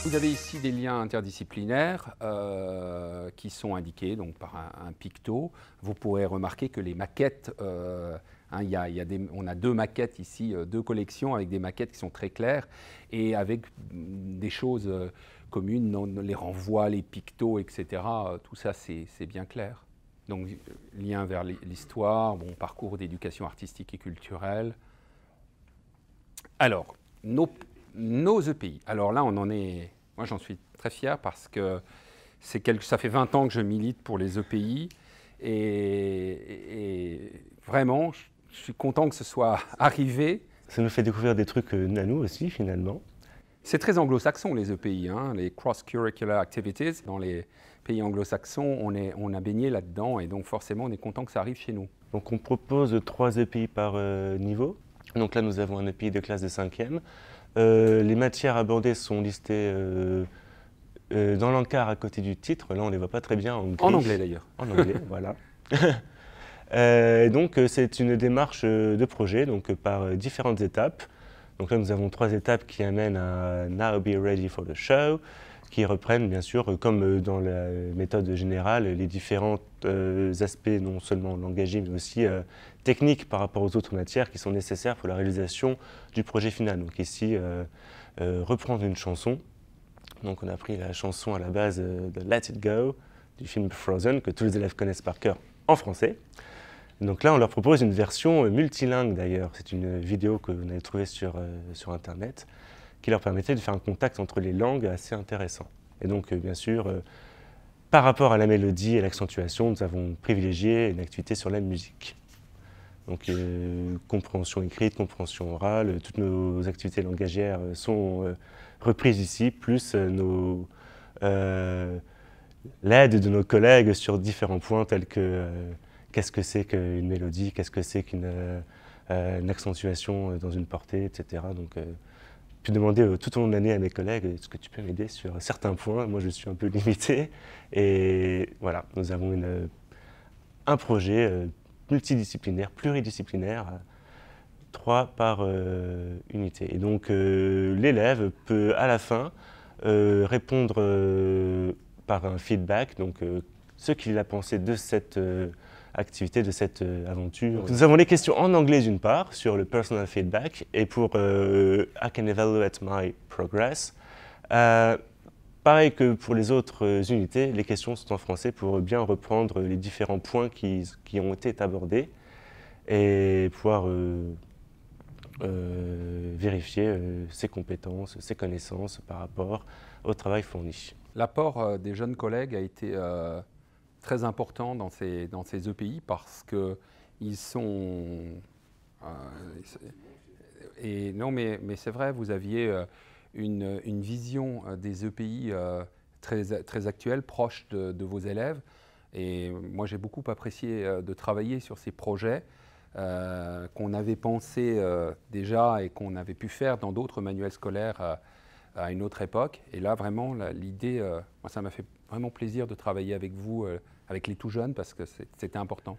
Vous avez ici des liens interdisciplinaires qui sont indiqués donc, par un picto. Vous pourrez remarquer que les maquettes, on a deux maquettes ici, deux collections avec des maquettes qui sont très claires et avec des choses communes, les renvois, les pictos, etc. Tout ça, c'est bien clair. Donc, lien vers l'histoire, bon, parcours d'éducation artistique et culturelle. Alors, nos EPI. Alors là, moi j'en suis très fier parce que ça fait 20 ans que je milite pour les EPI et vraiment, je suis content que ce soit arrivé. Ça nous fait découvrir des trucs à nous aussi, finalement. C'est très anglo-saxon, les EPI, hein, les Cross-Curricular Activities. Dans les pays anglo-saxons, on a baigné là-dedans et donc forcément, on est content que ça arrive chez nous. Donc on propose 3 EPI par niveau. Donc là, nous avons un EPI de classe de 5e. Les matières abordées sont listées dans l'encart à côté du titre. Là, on ne les voit pas très bien en gris. En anglais d'ailleurs. En anglais, voilà. Donc c'est une démarche de projet donc, par différentes étapes. Donc là, nous avons 3 étapes qui amènent à Now Be Ready for the Show, qui reprennent bien sûr, comme dans la méthode générale, les différents aspects non seulement langagiers, mais aussi techniques par rapport aux autres matières qui sont nécessaires pour la réalisation du projet final. Donc ici, reprendre une chanson. Donc on a pris la chanson à la base de Let It Go, du film Frozen, que tous les élèves connaissent par cœur en français. Donc là, on leur propose une version multilingue d'ailleurs. C'est une vidéo que vous avez trouvée sur Internet, qui leur permettait de faire un contact entre les langues assez intéressant. Et donc, bien sûr, par rapport à la mélodie et l'accentuation, nous avons privilégié une activité sur la musique. Donc, compréhension écrite, compréhension orale, toutes nos activités langagières sont reprises ici, plus l'aide de nos collègues sur différents points tels que qu'est-ce que c'est qu'une mélodie, qu'est-ce que c'est qu'une accentuation dans une portée, etc. Donc, j'ai demandé tout au long de l'année à mes collègues, est-ce que tu peux m'aider sur certains points? Moi, je suis un peu limité. Et voilà, nous avons un projet multidisciplinaire, pluridisciplinaire, 3 par unité. Et donc, l'élève peut, à la fin, répondre par un feedback, donc ce qu'il a pensé de cette activité, de cette aventure. Donc, nous avons les questions en anglais d'une part, sur le personal feedback, et pour I can evaluate my progress. Pareil que pour les autres unités, les questions sont en français pour bien reprendre les différents points qui ont été abordés et pouvoir vérifier ses compétences, ses connaissances par rapport au travail fourni. L'apport des jeunes collègues a été très important dans ces EPI parce qu'ils sont... non, mais c'est vrai, vous aviez une vision des EPI très actuelle, proche de vos élèves. Et moi, j'ai beaucoup apprécié de travailler sur ces projets qu'on avait pensé déjà et qu'on avait pu faire dans d'autres manuels scolaires à une autre époque. Et là, vraiment, l'idée, moi, ça m'a fait vraiment plaisir de travailler avec vous, avec les tout jeunes, parce que c'était important.